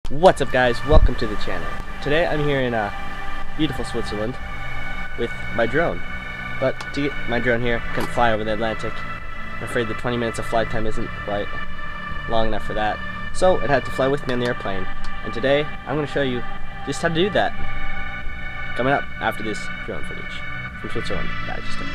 What's up, guys? Welcome to the channel. Today I'm here in beautiful Switzerland with my drone. But to get my drone here, couldn't fly over the Atlantic. I'm afraid the 20 minutes of flight time isn't quite long enough for that. So it had to fly with me on the airplane. And today I'm going to show you just how to do that. Coming up after this drone footage from Switzerland that I just took.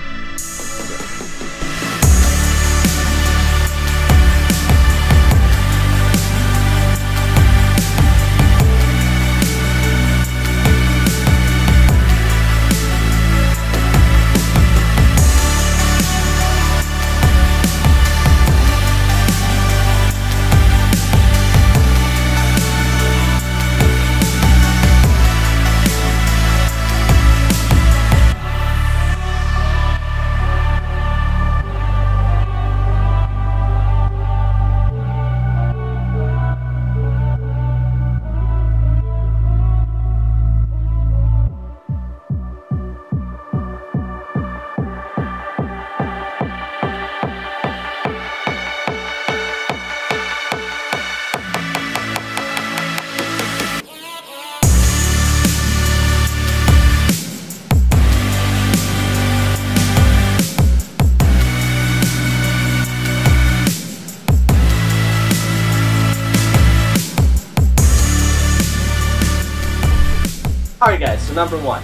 Alright guys, so number one,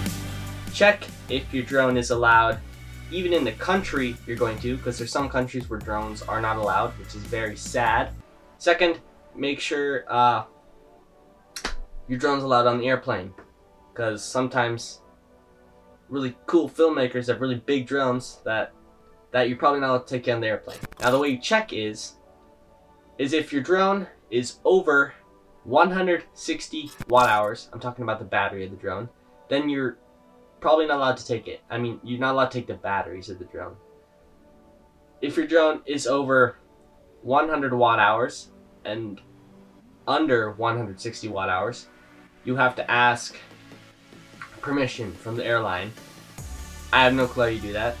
check if your drone is allowed even in the country you're going to, because there's some countries where drones are not allowed, which is very sad. Second, make sure your drone's allowed on the airplane, because sometimes really cool filmmakers have really big drones that you're probably not allowed to take on the airplane. Now the way you check is if your drone is over 160 watt hours, I'm talking about the battery of the drone, then you're probably not allowed to take it. I mean, you're not allowed to take the batteries of the drone. If your drone is over 100 watt hours and under 160 watt hours, you have to ask permission from the airline. I have no clue how you do that,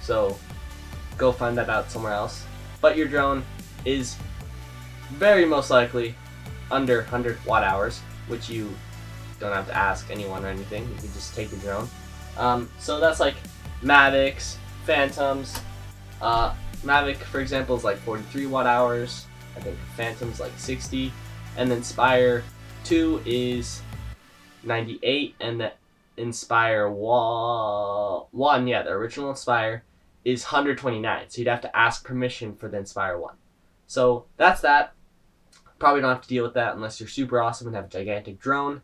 so go find that out somewhere else. But your drone is very most likely under 100 watt hours, which you don't have to ask anyone or anything. You can just take the drone. So that's like Mavics, Phantoms. Mavic, for example, is like 43 watt hours. I think Phantom's like 60. And then Inspire 2 is 98. And the Inspire 1, yeah, the original Inspire, is 129. So you'd have to ask permission for the Inspire 1. So that's that. Probably don't have to deal with that unless you're super awesome and have a gigantic drone.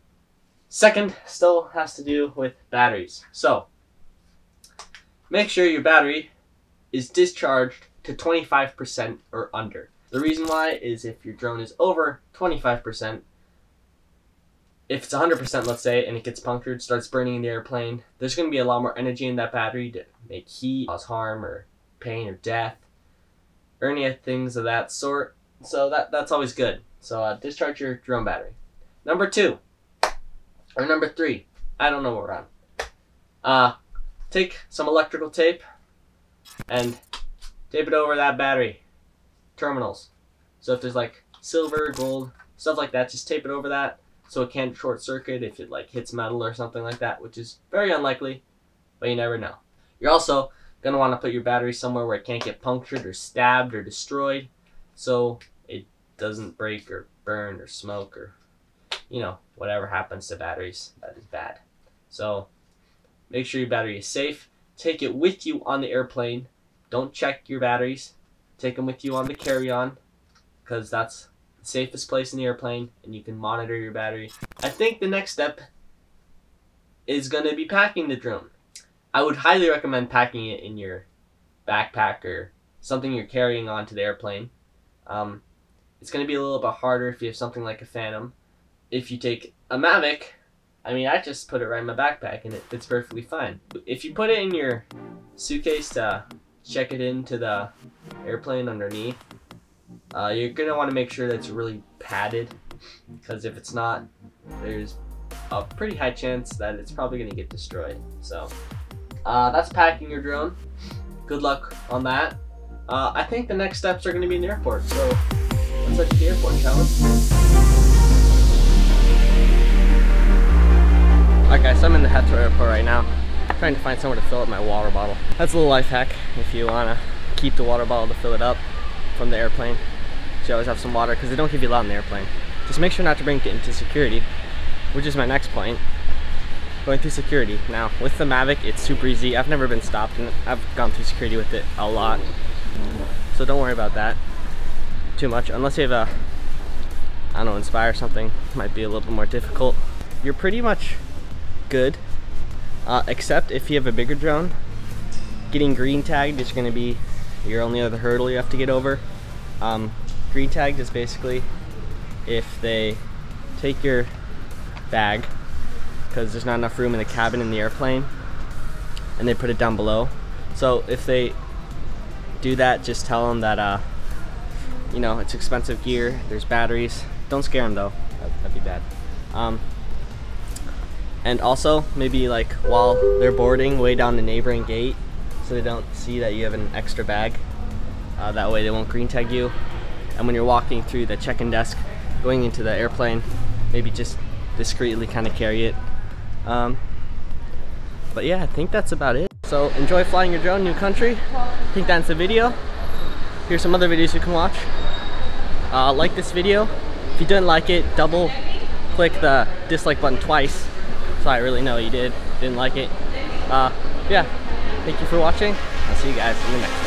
Second, still has to do with batteries. So, make sure your battery is discharged to 25% or under. The reason why is if your drone is over 25%, if it's 100%, let's say, and it gets punctured, starts burning in the airplane, there's going to be a lot more energy in that battery to make heat, cause harm, or pain, or death, or any things of that sort. So that's always good. So discharge your drone battery. Number 2, or number 3, I don't know what we're on. Take some electrical tape and tape it over that battery terminals. So if there's like silver, gold, stuff like that, just tape it over that so it can't short circuit if it like hits metal or something like that, which is very unlikely, but you never know. You're also gonna want to put your battery somewhere where it can't get punctured or stabbed or destroyed, so it doesn't break or burn or smoke or, you know, whatever happens to batteries that is bad. So make sure your battery is safe. Take it with you on the airplane. Don't check your batteries. Take them with you on the carry-on, because that's the safest place in the airplane and you can monitor your battery. I think the next step is going to be packing the drone. I would highly recommend packing it in your backpack or something you're carrying onto the airplane. It's going to be a little bit harder if you have something like a Phantom. If you take a Mavic, I mean, I just put it right in my backpack and it fits perfectly fine. If you put it in your suitcase to check it into the airplane underneath, you're going to want to make sure that it's really padded, because if it's not, there's a pretty high chance that it's probably going to get destroyed. So that's packing your drone. Good luck on that. I think the next steps are going to be in the airport, so let's head to the airport, shall we? airport right now. I'm trying to find somewhere to fill up my water bottle. That's a little life hack if you wanna keep the water bottle to fill it up from the airplane. So you always have some water because they don't give you a lot in the airplane. Just make sure not to bring it into security, which is my next point. Going through security. Now, with the Mavic, it's super easy. I've never been stopped, and I've gone through security with it a lot. So don't worry about that too much, unless you have a, I don't know, Inspire or something. Might be a little bit more difficult. You're pretty much good, except if you have a bigger drone. Getting green tagged is going to be your only other hurdle you have to get over. Green tagged is basically if they take your bag, because there's not enough room in the cabin in the airplane, and they put it down below. So if they do that, just tell them that you know, it's expensive gear, there's batteries. Don't scare them though, that'd be bad. And also maybe like while they're boarding, way down the neighboring gate so they don't see that you have an extra bag. That way they won't green tag you. And when you're walking through the check-in desk going into the airplane, maybe just discreetly kind of carry it. But yeah, I think that's about it. So enjoy flying your drone, new country. I think that's the video. Here's some other videos you can watch. Like this video. If you didn't like it, double click the dislike button twice so I really know you didn't like it. Yeah, thank you for watching. I'll see you guys in the next one.